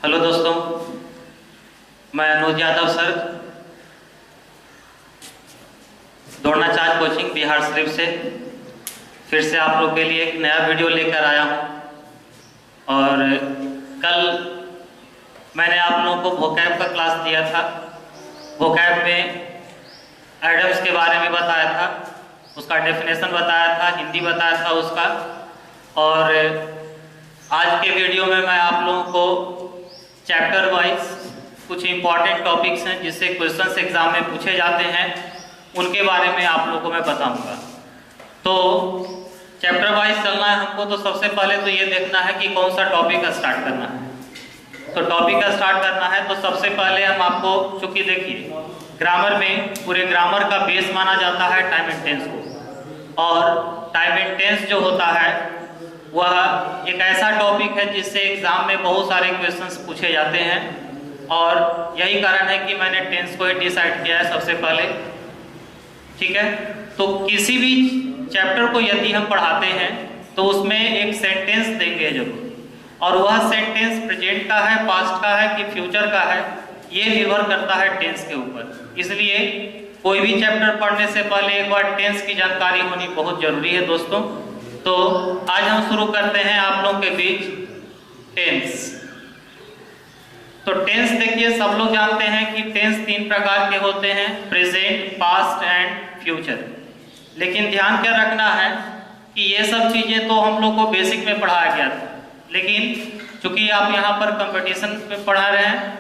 Hello दोस्तों, मैं अनुज Yadav sir दौड़ना चार्ज कोचिंग बिहार शरीफ से फिर से आप लोग के लिए एक नया वीडियो लेकर आया हूँ। और कल मैंने आप लोगों को वोकैब का क्लास दिया था। वोकैब में एडम्स के बारे में बताया था, उसका डेफिनेशन बताया था, हिंदी बताया था उसका। और आज के वीडियो में मैं आप लोगों को चैप्टर वाइज कुछ इंपॉर्टेंट टॉपिक्स हैं जिससे क्वेश्चंस एग्जाम में पूछे जाते हैं, उनके बारे में आप लोगों को मैं बताऊंगा। तो चैप्टर वाइज चलना है हमको। तो सबसे पहले तो ये देखना है कि कौन सा टॉपिक स्टार्ट करना है। तो टॉपिक का स्टार्ट करना है तो सबसे पहले हम आपको, चूंकि देखिए ग्रामर में पूरे ग्रामर का बेस माना जाता है टाइम एंड टेंस को, और टाइम एंड टेंस जो होता है वह एक ऐसा टॉपिक है जिससे एग्जाम में बहुत सारे क्वेश्चंस पूछे जाते हैं। और यही कारण है कि मैंने टेंस को ही डिसाइड किया है सबसे पहले। ठीक है, तो किसी भी चैप्टर को यदि हम पढ़ाते हैं तो उसमें एक सेंटेंस देंगे जरूर, और वह सेंटेंस प्रेजेंट का है, पास्ट का है कि फ्यूचर का है, ये निर्भर करता है टेंस के ऊपर। इसलिए कोई भी चैप्टर पढ़ने से पहले एक बार टेंस की जानकारी होनी बहुत जरूरी है दोस्तों। तो आज हम शुरू करते हैं आप लोगों के बीच टेंस। तो टेंस देखिए, सब लोग जानते हैं कि टेंस 3 प्रकार के होते हैं, प्रेजेंट, पास्ट एंड फ्यूचर। लेकिन ध्यान क्या रखना है कि ये सब चीजें तो हम लोग को बेसिक में पढ़ाया गया था, लेकिन चूंकि आप यहाँ पर कंपटीशन में पढ़ा रहे हैं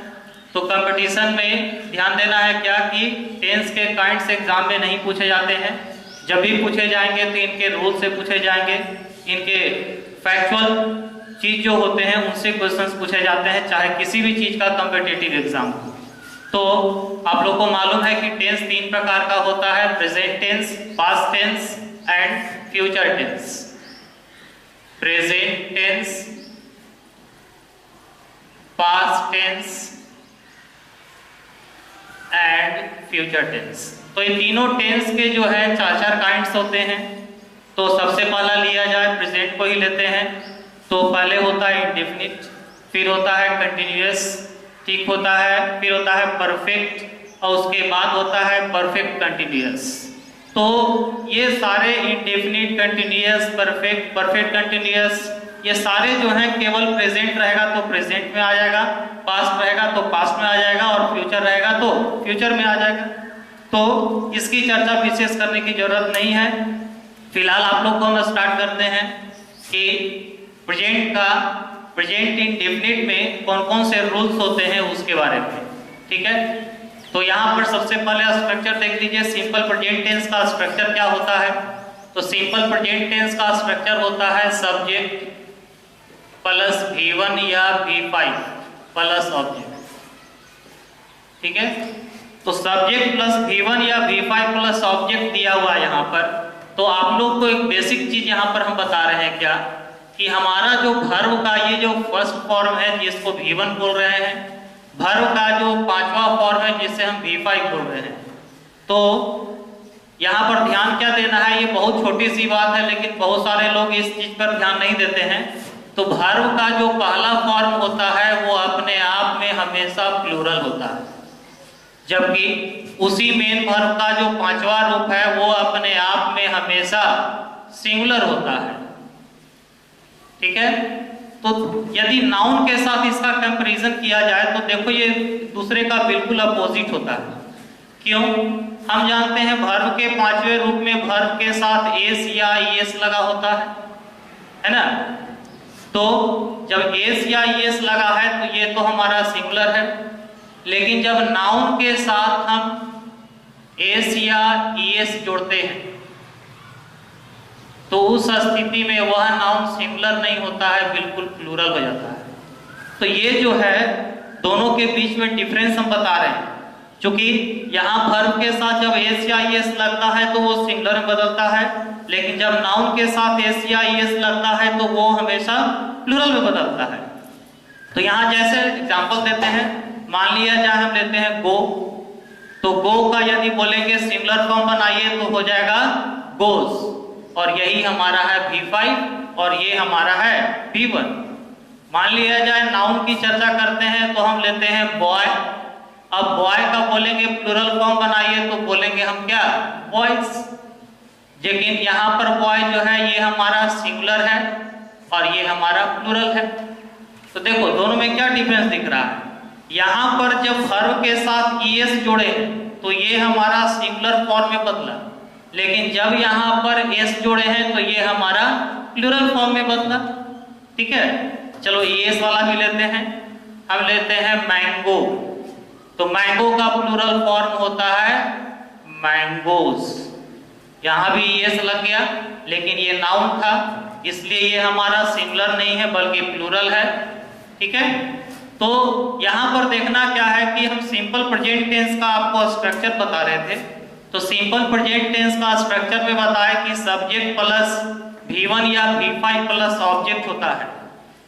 तो कंपटीशन में ध्यान देना है क्या कि टेंस के काइंड्स एग्जाम में नहीं पूछे जाते हैं। जब भी पूछे जाएंगे तो इनके रूल से पूछे जाएंगे, इनके फैक्चुअल चीज जो होते हैं उनसे क्वेश्चंस पूछे जाते हैं, चाहे किसी भी चीज का कॉम्पिटिटिव एग्जाम हो। तो आप लोग को मालूम है कि टेंस 3 प्रकार का होता है, present tense, past tense and future tense. Present tense, past tense and future tense. तो ये तीनों टेंस के जो है 4 काइंड्स होते हैं। तो सबसे पहला लिया जाए, प्रेजेंट को ही लेते हैं। तो पहले होता है इंडेफिनिट, फिर होता है कंटिन्यूअस, ठीक होता है, फिर होता है परफेक्ट, और उसके बाद होता है परफेक्ट कंटिन्यूअस। तो ये सारे indefinite, continuous, perfect, perfect continuous, ये सारे जो हैं केवल प्रेजेंट रहेगा तो प्रेजेंट में आ जाएगा, पास्ट रहेगा तो पास्ट में आ जाएगा, और फ्यूचर रहेगा तो फ्यूचर में आ जाएगा। तो इसकी चर्चा विशेष करने की जरूरत नहीं है। फिलहाल आप लोग को हम स्टार्ट करते हैं कि प्रेजेंट इंडेफिनिट में कौन कौन से रूल्स होते हैं उसके बारे में। ठीक है, तो यहाँ पर सबसे पहले स्ट्रक्चर देख लीजिए। सिंपल प्रेजेंट टेंस का स्ट्रक्चर क्या होता है? तो सिंपल प्रेजेंट टेंस का स्ट्रक्चर होता है सब्जेक्ट प्लस V1 या V5 प्लस ऑब्जेक्ट। ठीक है, तो सब्जेक्ट प्लस V1 या V5 प्लस ऑब्जेक्ट दिया हुआ है यहाँ पर। तो आप लोग को एक बेसिक चीज यहाँ पर हम बता रहे हैं क्या कि हमारा जो वर्ब का ये जो फर्स्ट फॉर्म है जिसको V1 बोल रहे हैं, वर्ब का जो 5वां फॉर्म है जिसे हम V5 बोल रहे हैं। तो यहाँ पर ध्यान क्या देना है, ये बहुत छोटी सी बात है लेकिन बहुत सारे लोग इस चीज पर ध्यान नहीं देते हैं। तो वर्ब का जो पहला फॉर्म होता है वो अपने आप में हमेशा प्लूरल होता है, जबकि उसी मेन वर्ब का जो 5वां रूप है वो अपने आप में हमेशा सिंगुलर होता है। ठीक है, तो यदि नाउन के साथ इसका कंपैरिजन किया जाए तो देखो ये दूसरे का बिल्कुल अपोजिट होता है। क्यों? हम जानते हैं वर्ब के 5वें रूप में वर्ब के साथ एस या ईएस लगा होता है ना। तो जब एस या ईएस लगा है तो ये तो हमारा सिंगुलर है, लेकिन जब नाउन के साथ हम एस या ईएस जोड़ते हैं तो उस स्थिति में वह नाउन सिंगुलर नहीं होता है, बिल्कुल प्लूरल हो जाता है। तो ये जो है दोनों के बीच में डिफरेंस हम बता रहे हैं। क्योंकि यहाँ वर्ब के साथ जब एस या ईएस लगता है तो वो सिंगुलर में बदलता है, लेकिन जब नाउन के साथ एस या ईएस लगता है तो वो हमेशा प्लूरल में बदलता है। तो यहाँ जैसे एग्जांपल देते हैं, मान लिया जाए हम लेते हैं गो, तो गो का यदि बोलेंगे सिंगुलर फॉर्म बनाइए तो हो जाएगा गोस, और यही हमारा है V5 और ये हमारा है V1। मान लिया जाए नाउन की चर्चा करते हैं तो हम लेते हैं बॉय। अब बॉय का बोलेंगे प्लूरल फॉर्म बनाइए तो बोलेंगे हम क्या, बॉयज। लेकिन यहाँ पर बॉय जो है ये हमारा सिंगुलर है और ये हमारा प्लूरल है। तो देखो दोनों में क्या डिफरेंस दिख रहा है। यहाँ पर जब वर्ब के साथ ईएस जोड़े तो ये हमारा सिंगुलर फॉर्म में बदला, लेकिन जब यहाँ पर एस जोड़े हैं तो ये हमारा प्लूरल फॉर्म में बदला। ठीक है, चलो एस वाला भी लेते हैं। हम लेते हैं मैंगो, तो मैंगो का प्लूरल फॉर्म होता है मैंगोज। यहाँ भी एस लग गया, लेकिन ये नाउन था इसलिए ये हमारा सिंगुलर नहीं है बल्कि प्लूरल है। ठीक है, तो यहाँ पर देखना क्या है कि हम सिंपल प्रेजेंट टेंस का आपको स्ट्रक्चर बता रहे थे। तो सिंपल प्रेजेंट टेंस का स्ट्रक्चर में बताया कि सब्जेक्ट प्लस V1 या V5 प्लस ऑब्जेक्ट होता है,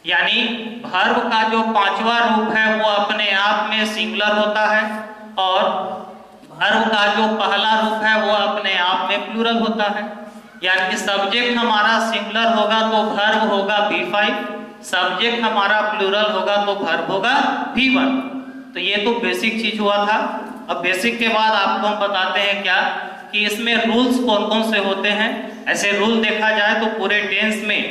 यानी वर्ब का जो पांचवा रूप है वो अपने आप में सिंगुलर होता है और वर्ब का जो पहला रूप है वो अपने आप में प्लूरल होता है। यानी सब्जेक्ट हमारा सिंगुलर होगा तो वर्ब होगा V5, सब्जेक्ट हमारा प्लूरल होगा तो वर्ब होगा V1। तो ये तो बेसिक चीज हुआ था। अब बेसिक के बाद आपको हम बताते हैं क्या कि इसमें रूल्स कौन कौन से होते हैं। ऐसे रूल देखा जाए तो पूरे टेंस में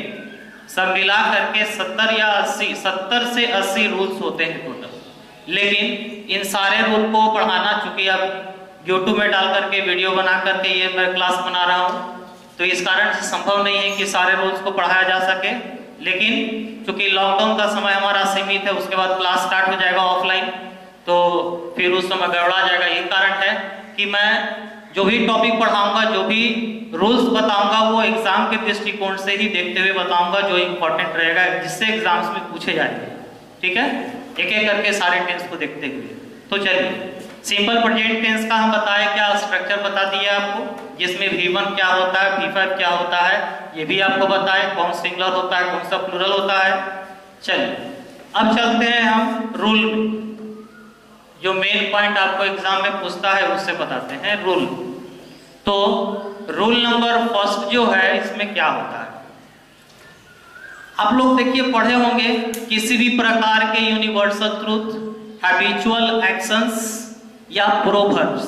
सब मिला करके 70 या 80, 70 से 80 रूल्स होते हैं टोटल। लेकिन इन सारे रूल को पढ़ाना, चूंकि अब YouTube में डाल करके वीडियो बना करके ये मैं क्लास बना रहा हूँ, तो इस कारण से संभव नहीं है कि सारे रूल्स को पढ़ाया जा सके। लेकिन चूंकि लॉकडाउन का समय हमारा सीमित है, उसके बाद क्लास स्टार्ट हो जाएगा ऑफलाइन, तो फिर उस समय गड़बड़ा जाएगा। यही कारण है कि मैं जो भी टॉपिक पढ़ाऊंगा, जो भी रूल्स बताऊंगा, वो एग्जाम के दृष्टिकोण से ही देखते हुए बताऊंगा, जो इंपॉर्टेंट रहेगा, जिससे एग्जाम्स में पूछे जाएंगे। ठीक है, एक एक करके सारे टेंस को देखते हुए। तो चलिए सिंपल प्रेजेंट टेंस का हम बताए, क्या स्ट्रक्चर बता दिया आपको, जिसमें V1 क्या होता है, V5 क्या होता है, ये भी आपको बताए, कौन सिंगुलर होता है, कौन सा प्लूरल होता है। चलिए अब चलते हैं हम रूल में। जो मेन पॉइंट आपको एग्जाम में पूछता है उससे बताते हैं रूल। तो रूल नंबर फर्स्ट जो है, इसमें क्या होता है, आप लोग देखिए पढ़े होंगे, किसी भी प्रकार के यूनिवर्सल ट्रूथ, हैबिचुअल एक्शंस या प्रोवर्ब्स,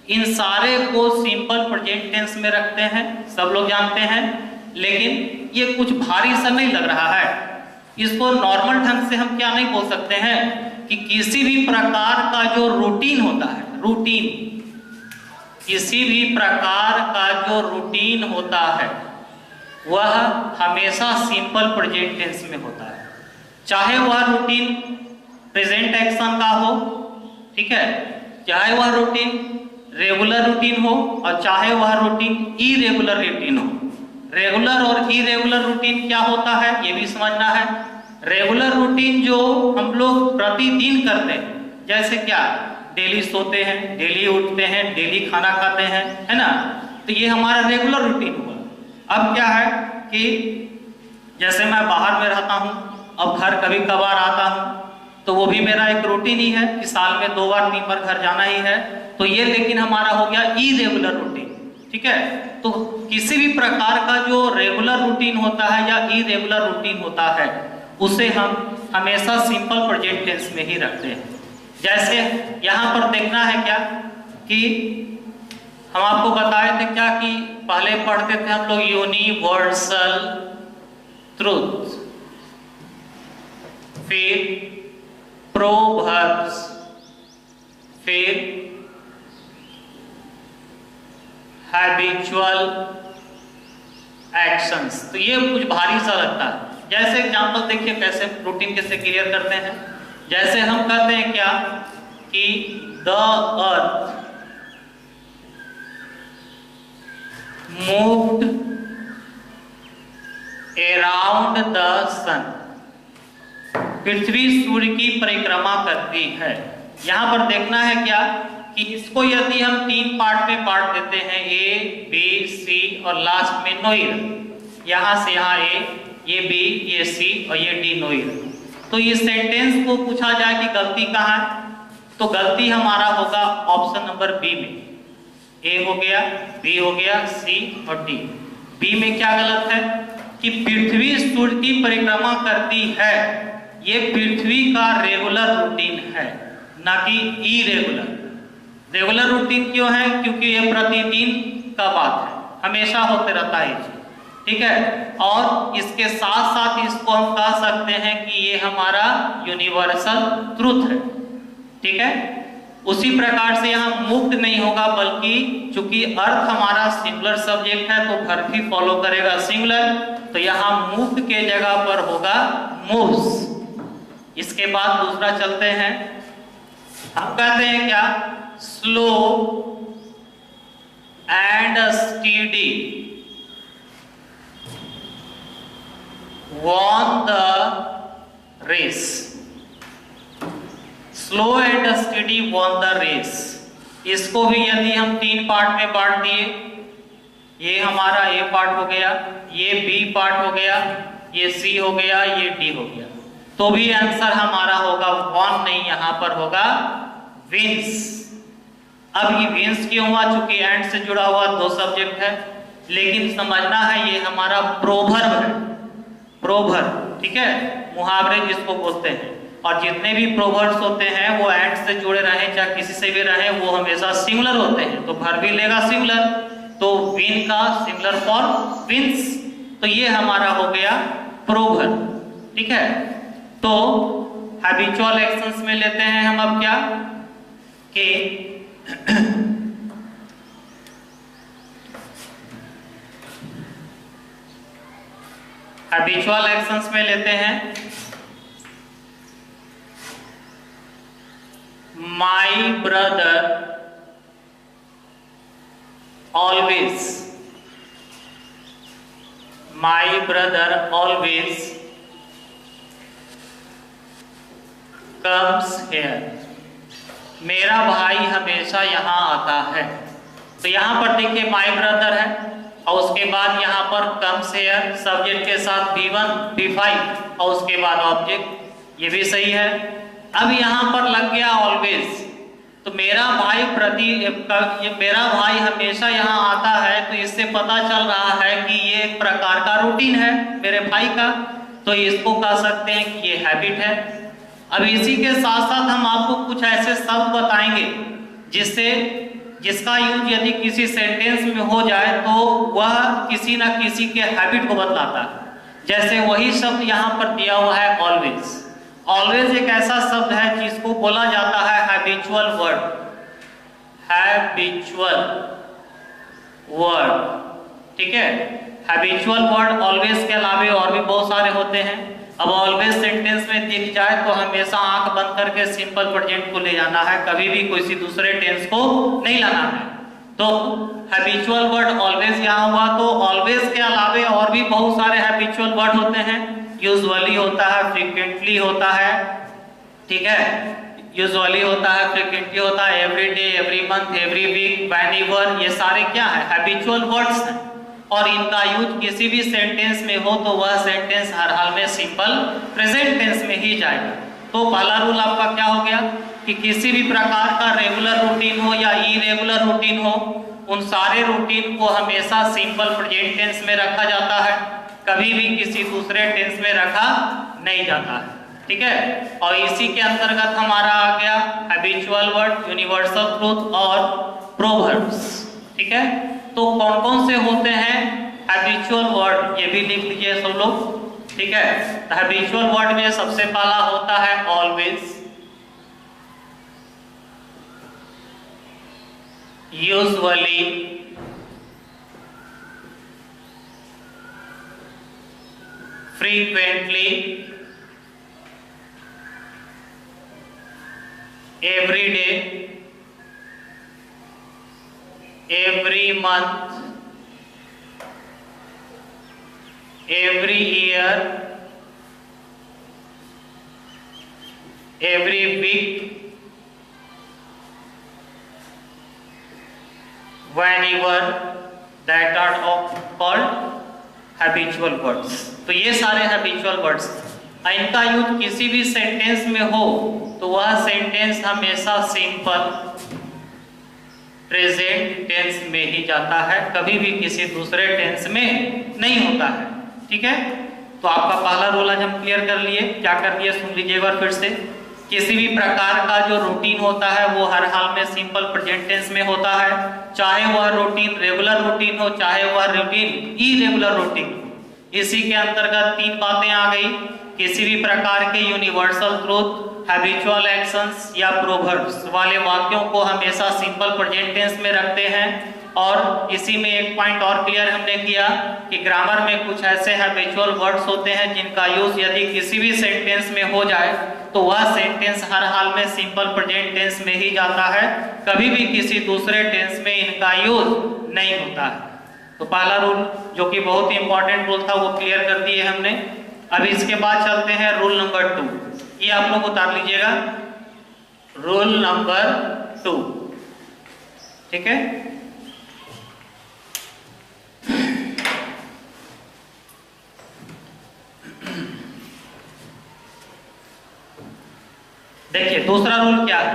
इन सारे को सिंपल प्रेजेंट टेंस में रखते हैं, सब लोग जानते हैं। लेकिन ये कुछ भारी सा नहीं लग रहा है। इसको नॉर्मल ढंग से हम क्या नहीं बोल सकते हैं कि किसी भी प्रकार का जो रूटीन होता है, रूटीन, किसी भी प्रकार का जो रूटीन होता है वह हमेशा सिंपल प्रेजेंट टेंस में होता है, चाहे वह रूटीन प्रेजेंट एक्शन का हो, ठीक है, चाहे वह रूटीन रेगुलर रूटीन हो और चाहे वह रूटीन इरेगुलर रूटीन हो। रेगुलर और इरेगुलर रूटीन क्या होता है ये भी समझना है। रेगुलर रूटीन जो हम लोग प्रतिदिन करते हैं, जैसे क्या, डेली सोते हैं, डेली उठते हैं, डेली खाना खाते हैं, है ना, तो ये हमारा रेगुलर रूटीन हुआ। अब क्या है कि जैसे मैं बाहर में रहता हूँ, अब घर कभी कभार आता हूँ, तो वो भी मेरा एक रूटीन ही है कि साल में 2 बार 3 बार घर जाना ही है। तो ये लेकिन हमारा हो गया इरेगुलर रूटीन। ठीक है, तो किसी भी प्रकार का जो रेगुलर रूटीन होता है या इरेगुलर रूटीन होता है उसे हम हमेशा सिंपल प्रेजेंट टेंस में ही रखते हैं। जैसे यहाँ पर देखना है क्या कि हम आपको बताए थे क्या कि पहले पढ़ते थे हम लोग यूनिवर्सल ट्रूथ, फिर प्रोवर्ब्स, फिर हैबिचुअल एक्शंस। तो ये कुछ भारी सा लगता है। जैसे एग्जांपल देखिए कैसे रूटीन कैसे क्लियर करते हैं। जैसे हम कहते हैं क्या कि the earth moved around the sun, पृथ्वी सूर्य की परिक्रमा करती है। यहां पर देखना है क्या कि इसको यदि हम 3 पार्ट में बांट देते हैं, ए बी सी और लास्ट में नोइर, यहां से यहां ए, ये बी, ये सी और ये डी नोइर, तो इस सेंटेंस को पूछा जाए कि गलती कहां है, तो गलती हमारा होगा ऑप्शन नंबर बी में। ए हो गया, बी हो गया, सी और डी। बी में क्या गलत है कि पृथ्वी सूर्य की परिक्रमा करती है, ये पृथ्वी का रेगुलर रूटीन है, ना कि इरेगुलर। रेगुलर रूटीन क्यों है? क्योंकि ये प्रतिदिन का बात है, हमेशा होते रहता है ये, ठीक है। और इसके साथ साथ इसको हम कह सकते हैं कि ये हमारा यूनिवर्सल ट्रुथ है, ठीक है। उसी प्रकार से यहाँ मुक्त नहीं होगा, बल्कि चूंकि अर्थ हमारा सिंगुलर सब्जेक्ट है तो वर्ब भी फॉलो करेगा सिंगुलर, तो यहाँ मुक्त के जगह पर होगा मूव्स। इसके बाद दूसरा चलते हैं, हम कहते हैं क्या? Slow and steady won the race। Slow and study won the race। इसको भी यदि हम 3 पार्ट में बांट दिए, ये हमारा ए पार्ट हो गया, ये बी पार्ट हो गया, ये सी हो गया, ये डी हो गया, तो भी आंसर हमारा होगा won नहीं, यहां पर होगा विंस। अब ये विंस क्यों हुआ? चूंकि एंड से जुड़ा हुआ 2 सब्जेक्ट है, लेकिन समझना है ये हमारा प्रोवर्ब है, प्रोवर्ब, ठीक है, मुहावरे जिसको बोलते हैं। और जितने भी प्रोवर्ब्स होते हैं वो एंड से जुड़े रहे चाहे किसी से भी रहे, वो हमेशा सिंगुलर होते हैं, तो वर्ब भी लेगा सिंगुलर, तो विन का सिंगुलर फॉर्म विंस, तो ये हमारा हो गया प्रोवर्ब, ठीक है। तो हैबिचुअल एक्शंस में लेते हैं हम अब क्या कि हैबिचुअल एक्शंस में लेते हैं my brother always, my brother always comes here. मेरा भाई हमेशा यहाँ आता है। तो यहाँ पर देखिए माई ब्रदर है और उसके बाद यहाँ पर कम्स हेयर सब्जेक्ट के साथ V1 V5 और उसके बाद ऑब्जेक्ट, ये भी सही है। अब यहाँ पर लग गया ऑलवेज, तो मेरा भाई मेरा भाई हमेशा यहाँ आता है, तो इससे पता चल रहा है कि ये एक प्रकार का रूटीन है मेरे भाई का, तो इसको कह सकते हैं कि ये हैबिट है। अब इसी के साथ साथ हम आपको कुछ ऐसे शब्द बताएंगे जिसका यूज यदि किसी सेंटेंस में हो जाए तो वह किसी ना किसी के हैबिट को बतलाता है। जैसे वही शब्द यहाँ पर दिया हुआ है ऑलवेज। ऑलवेज एक ऐसा शब्द है जिसको बोला जाता है हैबिचुअल वर्ड, हैबिचुअल वर्ड, ठीक है। हैबिचुअल वर्ड ऑलवेज के अलावे और भी बहुत सारे होते हैं। अब ऑलवेज सेंटेंस में दिख जाए तो हमेशा आंख बंद करके सिंपल प्रेजेंट को ले जाना है, कभी भी किसी दूसरे टेंस को नहीं लाना है। तो हैबिचुअल वर्ड ऑलवेज यहाँ हुआ, तो ऑलवेज के अलावे और भी बहुत सारे हैबिचुअल वर्ड होते हैं। यूजुअली होता है, फ्रीक्वेंटली होता है, ठीक है, यूजुअली होता है, फ्रीक्वेंटली होता है, every day, every month, every week, whenever, ये सारे क्या है? हैबिचुअल वर्ड्स हैं। और इनका यूज किसी भी सेंटेंस में हो तो वह सेंटेंस हर हाल में सिंपल प्रेजेंट टेंस में ही जाएगा। तो पहला रूल आपका क्या हो गया कि किसी भी प्रकार का रेगुलर रूटीन हो या इरेगुलर रूटीन हो, उन सारे रूटीन को हमेशा सिंपल प्रेजेंट टेंस में रखा जाता है, कभी भी किसी दूसरे टेंस में रखा नहीं जाता है, ठीक है। और इसी के अंतर्गत हमारा आ गया हैबिचुअल वर्ड, यूनिवर्सल ट्रूथ और प्रोवर्ब्स, ठीक है। तो कौन कौन से होते हैं हैबिचुअल वर्ड, ये भी लिख लीजिए सब लोग, ठीक है। तो हैबिचुअल वर्ड में सबसे पहला होता है always, usually, frequently, every day, every month, every year, every week, whenever, that are called habitual words। तो ये सारे habitual words, इनका यूज किसी भी सेंटेंस में हो तो वह सेंटेंस हमेशा सिंपल प्रेजेंट टेंस में ही जाता है, कभी भी किसी दूसरे टेंस में नहीं होता है, ठीक है, तो आपका पहला रूल आज हम क्लियर कर लिए। क्या कर लिए सुन लीजिएगा फिर से। किसी भी प्रकार का जो रूटीन होता है वो हर हाल में सिंपल प्रेजेंट टेंस में होता है, चाहे वह रूटीन रेगुलर रूटीन हो, चाहे वह रूटीन इरेगुलर रूटीन हो। इसी के अंतर्गत तीन बातें आ गई। किसी भी प्रकार के यूनिवर्सल ट्रूथ, हैबिचुअल एक्शंस या प्रोवर्ब्स वाले वाक्यों को हमेशा सिंपल प्रेजेंट टेंस में रखते हैं। और इसी में एक पॉइंट और क्लियर हमने किया कि ग्रामर में कुछ ऐसे हैबिचुअल वर्ड्स होते हैं जिनका यूज यदि किसी भी सेंटेंस में हो जाए तो वह सेंटेंस हर हाल में सिंपल प्रेजेंट टेंस में ही जाता है, कभी भी किसी दूसरे टेंस में इनका यूज नहीं होता है। तो पहला रूल जो कि बहुत ही इंपॉर्टेंट रूल था वो क्लियर कर दिए हमने। अब इसके बाद चलते हैं रूल नंबर 2। ये आप लोग उतार लीजिएगा, रूल नंबर 2, ठीक है। देखिए दूसरा रूल क्या है।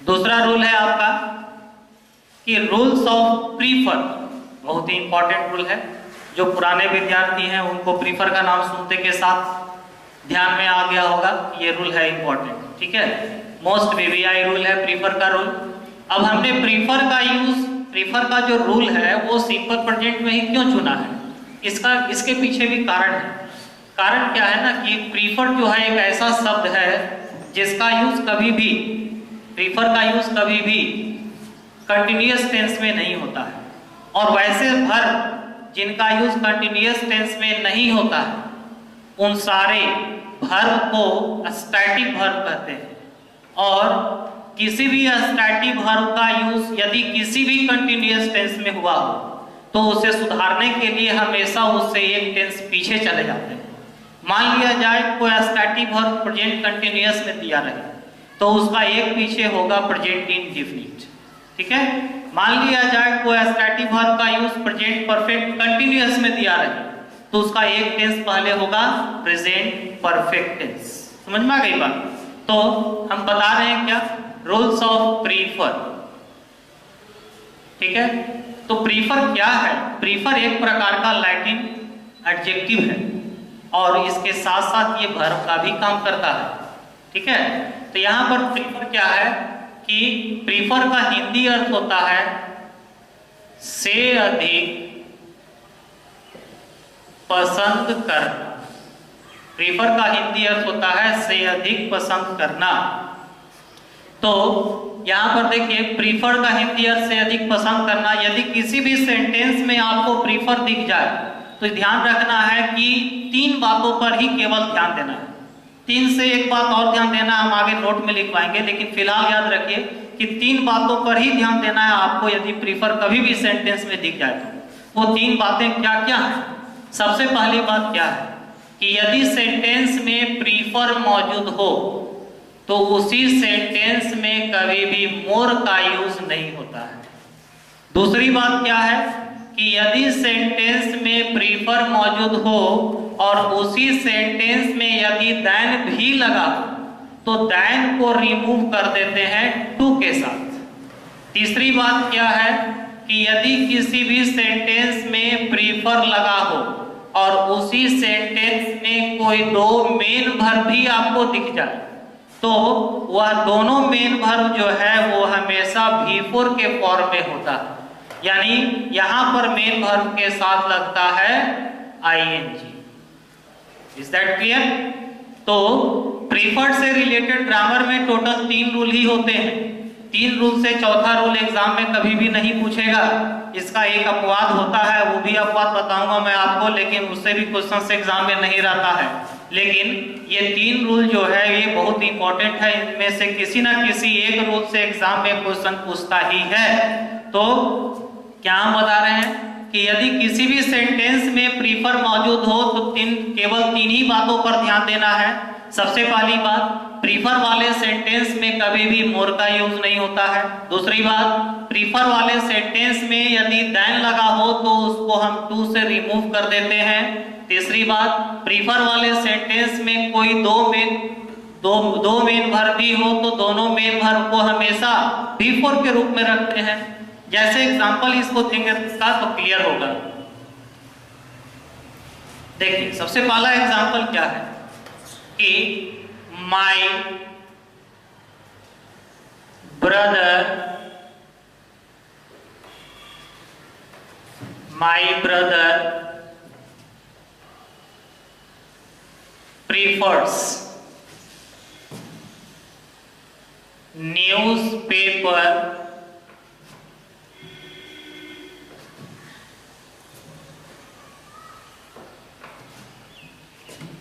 दूसरा रूल है आपका कि रूल्स ऑफ प्रीफर, बहुत ही इंपॉर्टेंट रूल है। जो पुराने विद्यार्थी हैं उनको प्रीफर का नाम सुनते के साथ ध्यान में आ गया होगा, ये रूल है इंपॉर्टेंट, ठीक है। मोस्ट वीवीआई रूल है प्रीफर का रूल। अब हमने प्रीफर का यूज, प्रीफर का जो रूल है वो सिंपल प्रेजेंट में ही क्यों चुना है, इसके पीछे भी कारण है। कारण क्या है ना कि प्रीफर जो है एक ऐसा शब्द है जिसका यूज कभी भी, प्रीफर का यूज कभी भी कंटिन्यूअस टेंस में नहीं होता है। और वैसे वर्ब जिनका यूज कंटिन्यूअस टेंस में नहीं होता है उन सारे वर्ब को स्टैटिक वर्ब कहते हैं। और किसी भी स्टैटिक वर्ब का यूज यदि किसी भी कंटिन्यूअस टेंस में हुआ हो तो उसे सुधारने के लिए हमेशा उससे एक टेंस पीछे चले जाते हैं। मान लिया जाए कोई स्टैटिक वर्ब प्रेजेंट कंटिन्यूअस में दिया रहे तो उसका एक पीछे होगा प्रेजेंट इंडेफिनिट, ठीक है। मान लिया जाए कोई स्टैटिक वर्ब का यूज प्रेजेंट परफेक्ट कंटिन्यूअस में दिया रहे तो उसका एक टेंस पहले होगा प्रेजेंट परफेक्ट टेंस। समझ में आ गई बात। तो हम बता रहे हैं क्या, रूल्स ऑफ प्रीफर, ठीक है। तो प्रीफर क्या है, प्रीफर एक प्रकार का लैटिन एडजेक्टिव है और इसके साथ साथ ये वर्ब का भी काम करता है, ठीक है। तो यहाँ पर प्रीफर क्या है कि प्रीफर का हिंदी अर्थ होता है से अधिक पसंद करना। प्रीफर का हिंदी अर्थ होता है से अधिक पसंद करना। तो यहाँ पर देखिए प्रीफर का हिंदी अर्थ से अधिक पसंद करना। यदि किसी भी सेंटेंस में आपको प्रीफर दिख जाए तो ध्यान रखना है कि तीन बातों पर ही केवल ध्यान देना है। तीन से एक बात और ध्यान देना हम आगे नोट में लिखवाएंगे, लेकिन फिलहाल याद रखिए कि तीन बातों पर ही ध्यान देना है आपको। यदि प्रीफर कभी भी सेंटेंस में दिख जाए तो वो तीन बातें क्या क्या हैं। सबसे पहली बात क्या है कि यदि सेंटेंस में प्रीफर मौजूद हो तो उसी सेंटेंस में कभी भी मोर का यूज नहीं होता है। दूसरी बात क्या है कि यदि सेंटेंस में प्रीफर मौजूद हो और उसी सेंटेंस में यदि दैन भी लगा तो दैन को रिमूव कर देते हैं टू के साथ। तीसरी बात क्या है कि यदि किसी भी सेंटेंस में प्रीफर लगा हो और उसी सेंटेंस में कोई दो मेन वर्ब भी आपको दिख जाए तो वह दोनों मेन वर्ब जो है वो हमेशा V4 के फॉर्म में होता है। यानी यहां पर मेन वर्ब के साथ लगता है ing। Is that clear. तो प्रीफर्ड से रिलेटेड ग्रामर में टोटल 3 रूल ही होते हैं। 3 रूल से चौथा रूल एग्जाम में कभी भी नहीं पूछेगा। इसका एक अपवाद होता है, वो भी अपवाद बताऊंगा मैं आपको, लेकिन उससे भी क्वेश्चन एग्जाम में नहीं रहता है। लेकिन ये 3 रूल जो है ये बहुत इंपॉर्टेंट है। इनमें से किसी ना किसी एक रूल से एग्जाम में क्वेश्चन पूछता ही है। तो क्या हम बता रहे हैं कि यदि किसी भी सेंटेंस में प्रीफर मौजूद हो तो केवल 3 ही बातों पर ध्यान देना है। सबसे पहली बात, प्रीफर वाले सेंटेंस में कभी भी मोर का यूज नहीं होता है। दूसरी बात, प्रीफर वाले सेंटेंस में यदि दैन लगा हो तो उसको हम टू से रिमूव कर देते हैं। तीसरी बात, प्रीफर वाले सेंटेंस में कोई दो मेन वर्ब भी हो तो दोनों मेन वर्ब को हमेशा V4 के रूप में रखते हैं। जैसे एग्जांपल इसको देंगे तो क्लियर होगा। देखिए सबसे पहला एग्जांपल क्या है कि my brother prefers newspaper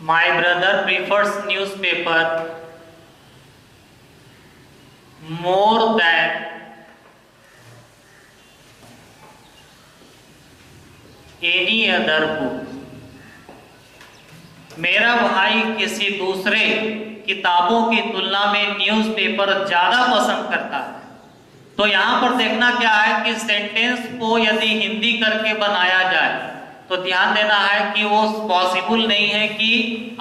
my brother prefers newspaper more than any other book। मेरा भाई किसी दूसरे किताबों की तुलना में न्यूज़पेपर ज्यादा पसंद करता है। तो यहाँ पर देखना क्या है कि सेंटेंस को यदि हिंदी करके बनाया जाए तो ध्यान देना है कि वो पॉसिबल नहीं है कि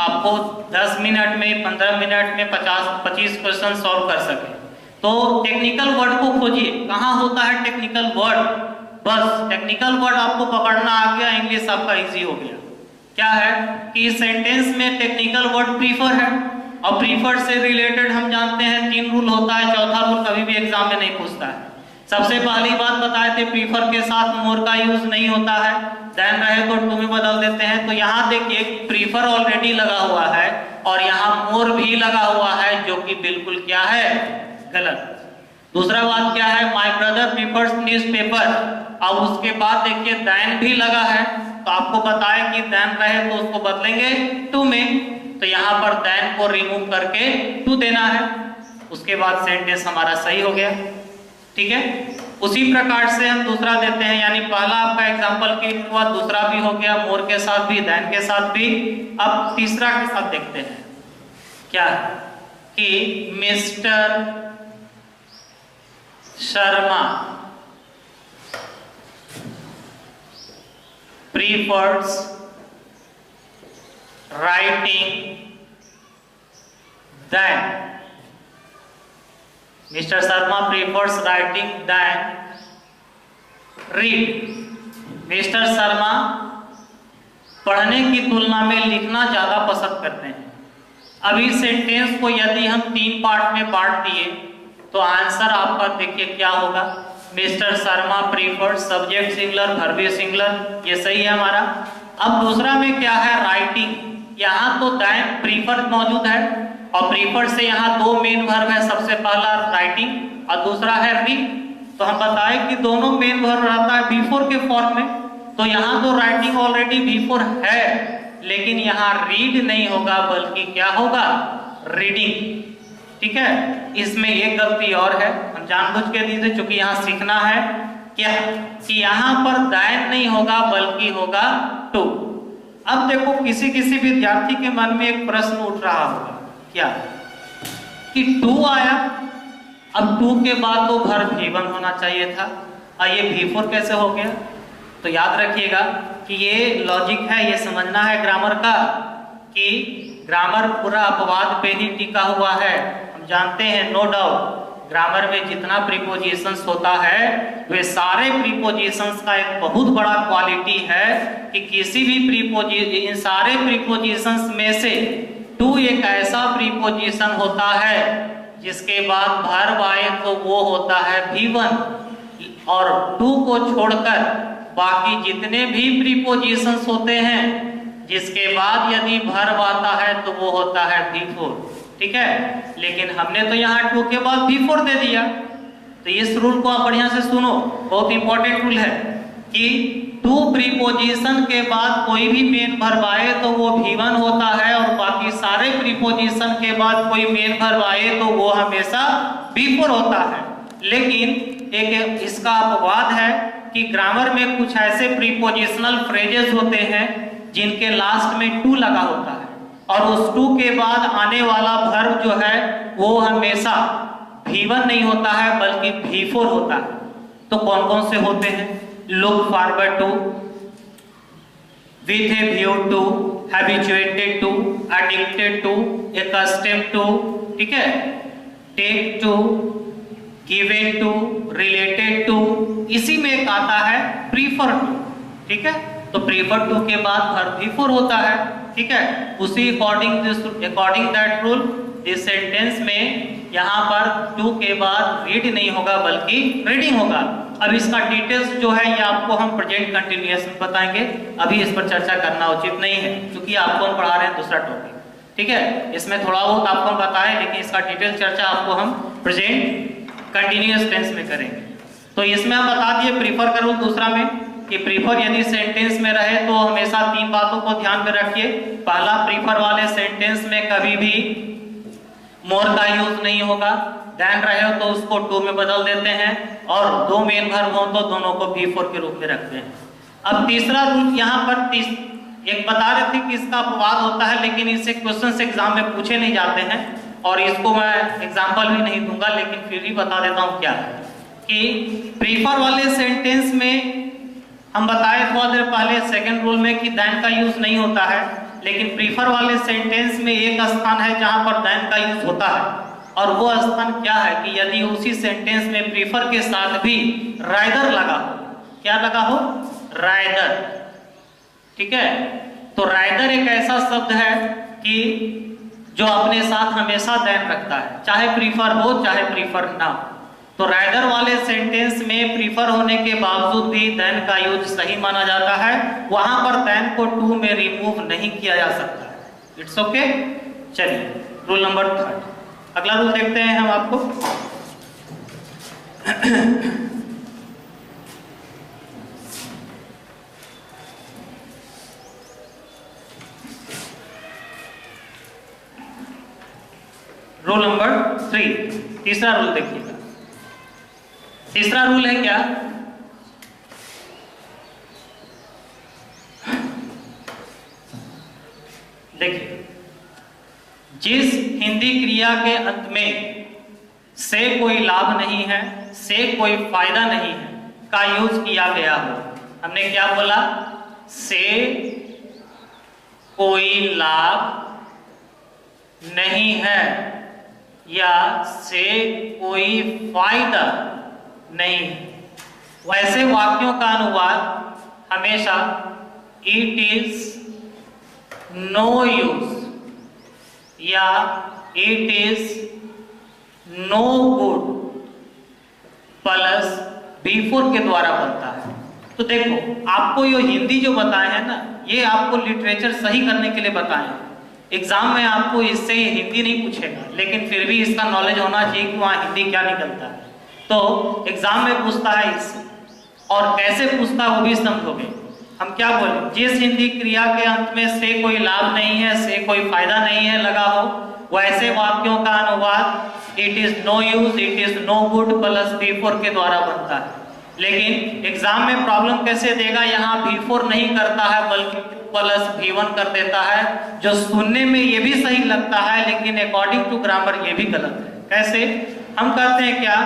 आपको 10 मिनट में 15 मिनट में 50-25 क्वेश्चन सॉल्व कर सके। तो टेक्निकल वर्ड को खोजिए, कहाँ होता है टेक्निकल वर्ड। बस टेक्निकल वर्ड आपको पकड़ना आ गया, इंग्लिश आपका इजी हो गया। क्या है कि इस सेंटेंस में टेक्निकल वर्ड प्रीफर है, और प्रीफर से रिलेटेड हम जानते हैं 3 रूल होता है, चौथा रूल कभी भी एग्जाम में नहीं पूछता है। सबसे पहली बात बताए थे, प्रीफर के साथ मोर का यूज नहीं होता है, देन रहे तो टू में बदल देते हैं। तो यहाँ देखिए प्रीफर ऑलरेडी लगा हुआ है और यहाँ मोर भी लगा हुआ है, जो कि बिल्कुल क्या है, गलत। दूसरा बात क्या है, माय ब्रदर प्रीफर्स न्यूज़पेपर। अब उसके बाद देखिए देन भी लगा है, तो आपको बताया कि देन रहे तो उसको बदलेंगे टू में, तो यहाँ पर देन को रिमूव करके टू देना है। उसके बाद सेंटेंस हमारा सही हो गया। ठीक है, उसी प्रकार से हम दूसरा देते हैं, यानी पहला आपका एग्जांपल के हुआ, दूसरा भी हो गया मोर के साथ भी, देन के साथ भी। अब तीसरा के साथ देखते हैं क्या कि mister Sharma prefers writing than, Mr. Sharma prefers writing than read। Mister Sharma पढ़ने की तुलना में लिखना ज्यादा पसंद करते हैं। अब इस सेंटेंस को यदि हम 3 पार्ट में बांट दिए तो आंसर आपका देखिए क्या होगा, mister Sharma prefer, subject singular, verb singular, ये सही है हमारा। अब दूसरा में क्या है, राइटिंग। यहाँ तो दैन प्रीफर मौजूद है और प्रीफर से यहाँ 2 मेन वर्ब है, सबसे पहला राइटिंग और दूसरा है रीड। तो हम बताए कि दोनों मेन वर्ब रहता है बिफोर के फॉर्म में, तो यहाँ तो राइटिंग ऑलरेडी बिफोर है, लेकिन यहाँ रीड नहीं होगा बल्कि क्या होगा, रीडिंग। ठीक है, इसमें एक गलती और है, हम जानबूझ के दीजिए, चूंकि यहाँ सीखना है क्या कि यहाँ पर दैन नहीं होगा बल्कि होगा टू। अब देखो किसी विद्यार्थी के मन में एक प्रश्न उठ रहा होगा, क्या कि टू आया, अब टू के बाद तो वर्ब V1 होना चाहिए था, और ये V4 कैसे हो गया। तो याद रखिएगा कि ये लॉजिक है, ये समझना है ग्रामर का, कि ग्रामर पूरा अपवाद पे ही टिका हुआ है। हम जानते हैं नो डाउट ग्रामर में जितना प्रीपोजिशंस होता है वे सारे प्रीपोजिशंस का एक बहुत बड़ा क्वालिटी है कि किसी भी इन सारे प्रीपोजिशंस में से टू एक ऐसा प्रीपोजिशन होता है जिसके बाद वर्ब आए तो वो होता है V1, और टू को छोड़कर बाकी जितने भी प्रीपोजिशंस होते हैं जिसके बाद यदि वर्ब आता है तो वो होता है V4। ठीक है, लेकिन हमने तो यहाँ टू के बाद V4 दे दिया। तो इस रूल को आप बढ़िया से सुनो, बहुत इंपॉर्टेंट रूल है कि टू प्रीपोजिशन के बाद कोई भी मेन वर्ब आए तो वो V1 होता है, और बाकी सारे प्रीपोजिशन के बाद कोई मेन वर्ब आए तो वो हमेशा V4 होता है। लेकिन एक इसका अपवाद है कि ग्रामर में कुछ ऐसे प्रीपोजिशनल फ्रेजेस होते हैं जिनके लास्ट में टू लगा होता है, और उस टू के बाद आने वाला वर्ब जो है वो हमेशा V1 नहीं होता है बल्कि V4 होता है। तो कौन कौन से होते हैं, look forward to, with a view to, habituated to, addicted to, accustomed to, ठीक है, take to, given to, related to, इसी में एक आता है प्रीफर टू। ठीक है, तो प्रीफर टू के बाद वर्ब V4 होता है, ठीक है। उसी अकॉर्डिंग दैट रूल इस सेंटेंस में यहाँ पर टू के बाद रीड नहीं होगा बल्कि रीडिंग होगा। अब इसका डिटेल्स जो है ये आपको हम प्रेजेंट कंटिन्यूअस में बताएंगे, अभी इस पर चर्चा करना उचित नहीं है क्योंकि आपको हम पढ़ा रहे हैं दूसरा टॉपिक, ठीक है। इसमें थोड़ा बहुत आपको हम बताएं लेकिन इसका डिटेल चर्चा आपको हम प्रेजेंट कंटिन्यूअस टेंस में करेंगे। तो इसमें हम बता दिए प्रीफर का रूल दूसरा में कि प्रीफर यदि सेंटेंस में रहे तो हमेशा तीन बातों को ध्यान में रखिए। पहला, प्रीफर वाले सेंटेंस में कभी भी मोर का यूज नहीं होगा, देन रहे हो तो उसको टू में बदल देते हैं और दो मेन वर्ब हो तो दोनों को V4 के रूप में रखते हैं। अब तीसरा रूल यहाँ पर एक बता रहे थे कि इसका अपवाद होता है लेकिन इससे क्वेश्चन एग्जाम में पूछे नहीं जाते हैं और इसको मैं एग्जाम्पल भी नहीं दूंगा लेकिन फिर भी बता देता हूँ क्या है कि प्रीफर वाले सेंटेंस में हम बताए थोड़ा देर पहले सेकंड रूल में कि देन का यूज नहीं होता है, लेकिन प्रीफर वाले सेंटेंस में एक स्थान है जहां पर देन का यूज होता है और वो स्थान क्या है कि यदि उसी सेंटेंस में प्रीफर के साथ भी राइदर लगा हो। क्या लगा हो? राइदर, ठीक है। तो राइदर एक ऐसा शब्द है कि जो अपने साथ हमेशा देन रखता है, चाहे प्रीफर हो चाहे प्रीफर ना हो। तो राइदर वाले सेंटेंस में प्रीफर होने के बावजूद भी देन का यूज सही माना जाता है, वहां पर देन को टू में रिमूव नहीं किया जा सकता है। It's okay. चलिए रूल नंबर 3, अगला रूल देखते हैं हम आपको। रूल नंबर 3, तीसरा रूल देखिएगा। तीसरा रूल है क्या? देखिए, जिस हिंदी क्रिया के अंत में से कोई लाभ नहीं है, से कोई फायदा नहीं है का यूज किया गया हो। हमने क्या बोला? से कोई लाभ नहीं है या से कोई फायदा नहीं है, वैसे वाक्यों का अनुवाद हमेशा इट इज नो यूज या it is no good plus V4 के द्वारा बनता है। तो देखो, आपको ये हिंदी जो बताए हैं ना, ये आपको लिटरेचर सही करने के लिए बताए हैं। एग्जाम में आपको इससे हिंदी नहीं पूछेगा, लेकिन फिर भी इसका नॉलेज होना चाहिए कि वहाँ हिंदी क्या निकलता है। तो एग्जाम में पूछता है इससे, और कैसे पूछता है वो भी समझोगे। हम क्या बोले? जिस हिंदी क्रिया के अंत में से कोई लाभ नहीं है, से कोई फायदा नहीं है लगा हो, वैसे वाक्यों का अनुवाद it is no use, it is no good plus V4 के द्वारा बनता है। लेकिन एग्जाम में प्रॉब्लम कैसे देगा? यहाँ V4 नहीं करता है बल्कि प्लस V1 कर देता है, जो सुनने में ये भी सही लगता है लेकिन अकॉर्डिंग टू ग्रामर ये भी गलत है। कैसे? हम कहते हैं क्या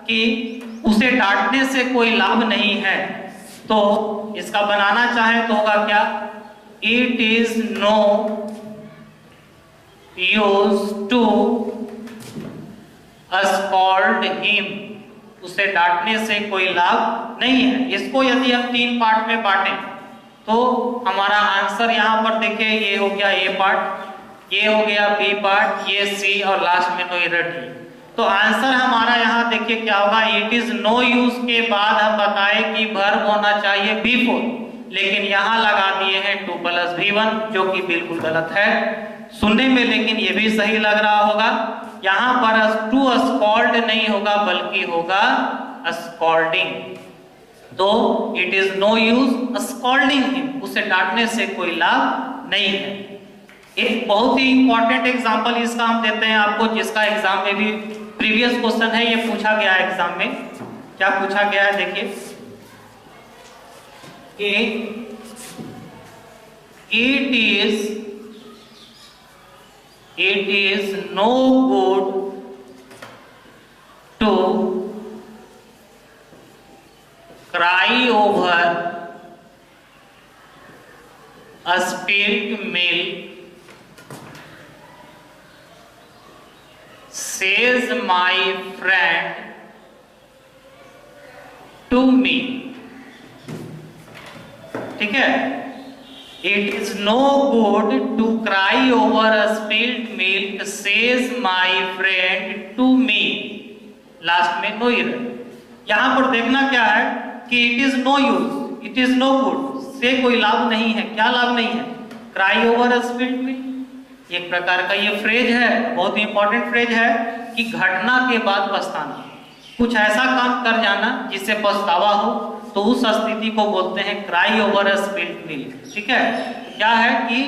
कि उसे डांटने से कोई लाभ नहीं है, तो इसका बनाना चाहे तो होगा क्या? It is no use to scold him, उसे डांटने से कोई लाभ नहीं है। इसको यदि हम 3 पार्ट में बांटें तो हमारा आंसर यहाँ पर देखिए, ये हो गया A पार्ट, ये हो गया B पार्ट, ये C और लास्ट में नो एरर D। तो आंसर हमारा यहाँ देखिए क्या होगा? इट इज नो यूज के बाद हम बताए कि वर्ब होना चाहिए V4, लेकिन यहाँ लगा दिए हैं 2 प्लस V1, जो कि बिल्कुल गलत है सुनने में, लेकिन ये भी सही लग रहा होगा। यहाँ पर टू स्कॉल्ड नहीं होगा बल्कि होगा स्कॉल्डिंग। तो it is no use scolding him, उसे डांटने से कोई लाभ नहीं है। एक बहुत ही इंपॉर्टेंट एग्जांपल इसका हम देते हैं आपको, जिसका एग्जाम में भी प्रीवियस क्वेश्चन है, ये पूछा गया है एग्जाम में। क्या पूछा गया है? देखिए, it is no good to cry over a spilt milk, says my friend to me। ठीक है। It is no good to cry over a spilled milk says my friend to me. Last में no error. यहां पर देखना क्या है कि it is no use, it is no good से कोई लाभ नहीं है। क्या लाभ नहीं है? Cry over a spilled milk एक प्रकार का ये फ्रेज है, बहुत ही इंपॉर्टेंट फ्रेज है कि घटना के बाद पछताना, कुछ ऐसा काम कर जाना जिससे पछतावा हो, तो उस स्थिति को बोलते हैं cry over a spilled milk. ठीक है, क्या है कि